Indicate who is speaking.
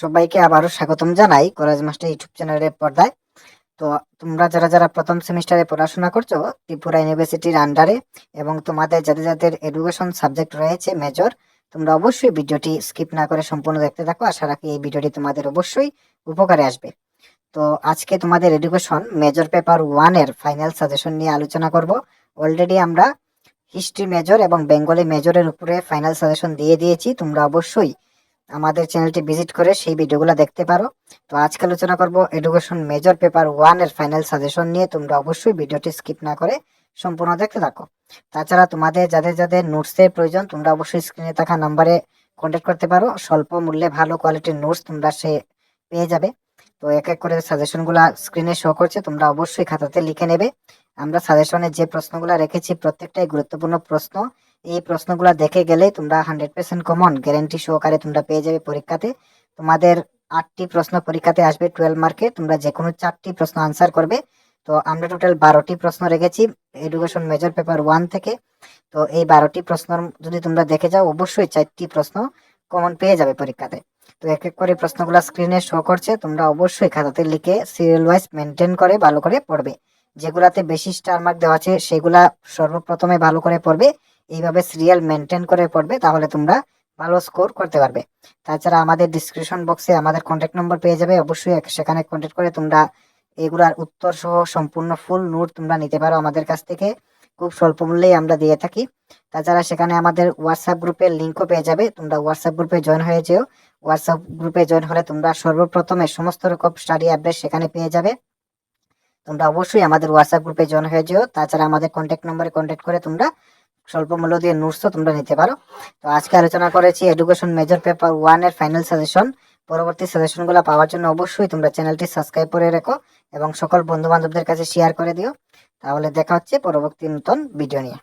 Speaker 1: সবাইকে আবারও স্বাগতম জানাই কলেজ মাস্টার ইউটিউব চ্যানেলের পর্দায়। তো তোমরা যারা যারা প্রথম সেমিস্টারে পড়াশোনা করছো ত্রিপুরা ইউনিভার্সিটির আন্ডারে এবং তোমাদের যাদের যাদের এডুকেশন সাবজেক্ট রয়েছে মেজর, তোমরা অবশ্যই ভিডিওটি স্কিপ না করে সম্পূর্ণ দেখতে থাকো। আশা রাখি এই ভিডিওটি তোমাদের অবশ্যই উপকারে আসবে। তো আজকে তোমাদের এডুকেশন মেজর পেপার 1 এর ফাইনাল সাজেশন নিয়ে আলোচনা করব। অলরেডি আমরা হিস্ট্রি মেজর এবং বেঙ্গলি মেজরের উপরে ফাইনাল সাজেশন দিয়ে দিয়েছি। তোমরা অবশ্যই আমাদের চ্যানেলটি ভিজিট করে সেই ভিডিওগুলো দেখতে পারো। তো আজকে আলোচনা করব এডুকেশন মেজর পেপার 1 এর ফাইনাল সাজেশন নিয়ে। তোমরা অবশ্যই ভিডিওটি স্কিপ না করে সম্পূর্ণ দেখতে থাকো। তাছাড়া তোমাদের যাদের যাদের নোটসের প্রয়োজন তোমরা অবশ্যই স্ক্রিনে থাকা নাম্বারে কন্ট্যাক্ট করতে পারো। স্বল্প মূল্যে ভালো কোয়ালিটির নোটস তোমরা পেয়ে যাবে। তো এক এক করে সাজেশনগুলো স্ক্রিনে শো করছে, তোমরা অবশ্যই খাতাতে লিখে নেবে। আমরা সাজেশনে যে প্রশ্নগুলো রেখেছি প্রত্যেকটাই গুরুত্বপূর্ণ প্রশ্ন। এই প্রশ্নগুলো দেখে গেলেই তোমরা 100% কমন গ্যারেন্টি সহকারে তোমরা পেয়ে যাবে পরীক্ষাতে। তোমাদের 8টি প্রশ্ন পরীক্ষাতে আসবে 12 মার্কে, তোমরা যে কোনো 4টি প্রশ্ন আনসার করবে। তো আমরা টোটাল 12টি প্রশ্ন রেখেছি এডুকেশন মেজর পেপার 1 থেকে। তো এই 12টি প্রশ্ন যদি তোমরা দেখে যাও অবশ্যই 4টি প্রশ্ন কমন পেয়ে যাবে পরীক্ষাতে। তো এক এক করে প্রশ্নগুলো স্ক্রিনে শো করছে, তোমরা অবশ্যই খাতাতে লিখে সিরিয়াল ওয়াইজ মেনটেন করে ভালো করে পড়বে। যেগুলাতে বেশি স্টার মার্ক দেওয়া আছে সেগুলা সর্বপ্রথমে ভালো করে পড়বে। এইভাবে সিরিয়াল মেনটেন করে পড়বে, তাহলে তোমরা ভালো স্কোর করতে পারবে। তাছাড়া আমাদের ডিসক্রিপশন বক্সে আমাদের কন্ট্যাক্ট নম্বর পেয়ে যাবে, অবশ্যই সেখানে কন্ট্যাক্ট করে তোমরা এগুলার উত্তর সহ সম্পূর্ণ ফুল নোট তোমরা নিতে পারো আমাদের কাছ থেকে। খুব স্বল্প মূল্যেই আমরা দিয়ে থাকি। তাছাড়া সেখানে আমাদের হোয়াটসঅ্যাপ গ্রুপের লিঙ্কও পেয়ে যাবে, তোমরা হোয়াটসঅ্যাপ গ্রুপে জয়েন হয়ে যেও। হোয়াটসঅ্যাপ গ্রুপে জয়েন হলে তোমরা সর্বপ্রথমে সমস্ত রকম স্টাডি আপডেট সেখানে পেয়ে যাবে। তোমরা অবশ্যই আমাদের হোয়াটসঅ্যাপ গ্রুপে জয়েন হয়ে যেও। তাছাড়া আমাদের কন্ট্যাক্ট নম্বরে কন্ট্যাক্ট করে তোমরা স্বল্প মূল্য দিয়ে নোটসও তোমরা নিতে পারো। তো আজকে আলোচনা করেছি এডুকেশন মেজর পেপার 1 এর ফাইনাল সাজেশন। পরবর্তী সাজেশনগুলো পাওয়ার জন্য অবশ্যই তোমরা চ্যানেলটি সাবস্ক্রাইব করে রেখো এবং সকল বন্ধু বান্ধবদের কাছে শেয়ার করে দিও। তাহলে দেখা হচ্ছে পরবর্তী নতুন ভিডিও নিয়ে।